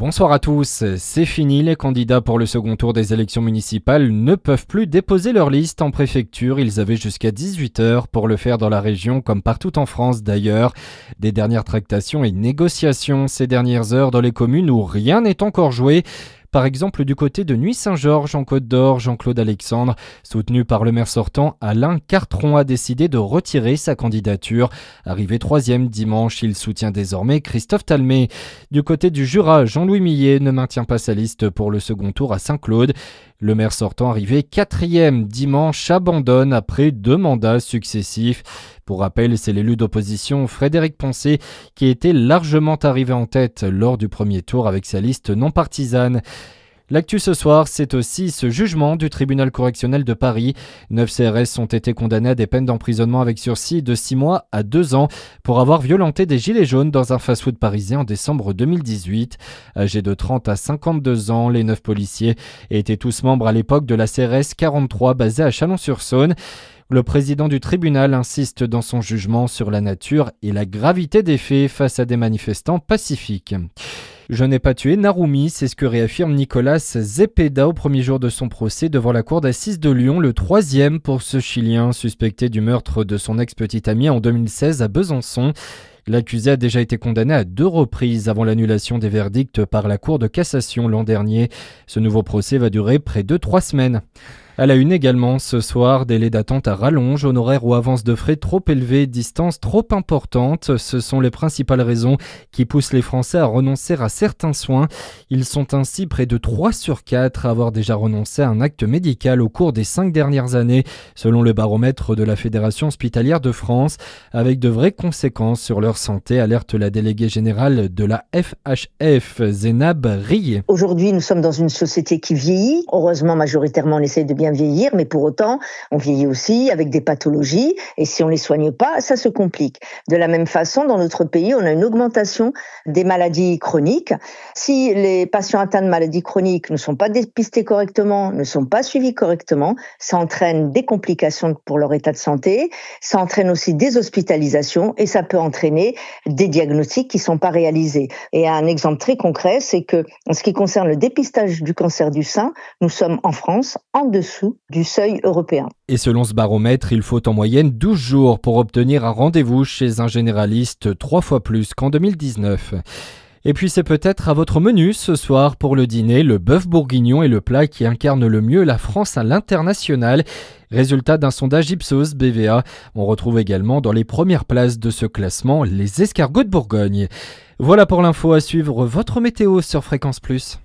Bonsoir à tous, c'est fini, les candidats pour le second tour des élections municipales ne peuvent plus déposer leur liste en préfecture. Ils avaient jusqu'à 18h pour le faire dans la région comme partout en France d'ailleurs. Des dernières tractations et négociations ces dernières heures dans les communes où rien n'est encore joué. Par exemple, du côté de Nuits-Saint-Georges, en Côte-d'Or, Jean-Claude Alexandre, soutenu par le maire sortant, Alain Cartron, a décidé de retirer sa candidature. Arrivé 3e dimanche, il soutient désormais Christophe Talmé. Du côté du Jura, Jean-Louis Millet ne maintient pas sa liste pour le second tour à Saint-Claude. Le maire sortant, arrivé 4e dimanche, abandonne après 2 mandats successifs. Pour rappel, c'est l'élu d'opposition Frédéric Poncet qui était largement arrivé en tête lors du premier tour avec sa liste non partisane. L'actu ce soir, c'est aussi ce jugement du tribunal correctionnel de Paris. 9 CRS ont été condamnés à des peines d'emprisonnement avec sursis de 6 mois à 2 ans pour avoir violenté des gilets jaunes dans un fast-food parisien en décembre 2018. Âgés de 30 à 52 ans, les 9 policiers étaient tous membres à l'époque de la CRS 43 basée à Chalon-sur-Saône. Le président du tribunal insiste dans son jugement sur la nature et la gravité des faits face à des manifestants pacifiques. Je n'ai pas tué Narumi, c'est ce que réaffirme Nicolas Zepeda au premier jour de son procès devant la cour d'assises de Lyon, le 3e pour ce Chilien suspecté du meurtre de son ex-petite amie en 2016 à Besançon. L'accusé a déjà été condamné à 2 reprises avant l'annulation des verdicts par la Cour de cassation l'an dernier. Ce nouveau procès va durer près de 3 semaines. À la une également, ce soir, délai d'attente à rallonge, honoraires ou avances de frais trop élevés, distance trop importante. Ce sont les principales raisons qui poussent les Français à renoncer à certains soins. Ils sont ainsi près de 3 sur 4 à avoir déjà renoncé à un acte médical au cours des 5 dernières années, selon le baromètre de la Fédération hospitalière de France, avec de vraies conséquences sur leur santé, alerte la déléguée générale de la FHF, Zénab Rie. Aujourd'hui, nous sommes dans une société qui vieillit. Heureusement, majoritairement, on essaie de bien vieillir, mais pour autant, on vieillit aussi avec des pathologies, et si on les soigne pas, ça se complique. De la même façon, dans notre pays, on a une augmentation des maladies chroniques. Si les patients atteints de maladies chroniques ne sont pas dépistés correctement, ne sont pas suivis correctement, ça entraîne des complications pour leur état de santé, ça entraîne aussi des hospitalisations, et ça peut entraîner des diagnostics qui sont pas réalisés. Et un exemple très concret, c'est que, en ce qui concerne le dépistage du cancer du sein, nous sommes en France en dessous du seuil européen. Et selon ce baromètre, il faut en moyenne 12 jours pour obtenir un rendez-vous chez un généraliste, 3 fois plus qu'en 2019. Et puis c'est peut-être à votre menu ce soir pour le dîner, le bœuf bourguignon est le plat qui incarne le mieux la France à l'international. Résultat d'un sondage Ipsos BVA. On retrouve également dans les premières places de ce classement les escargots de Bourgogne. Voilà pour l'info, à suivre votre météo sur Fréquence Plus.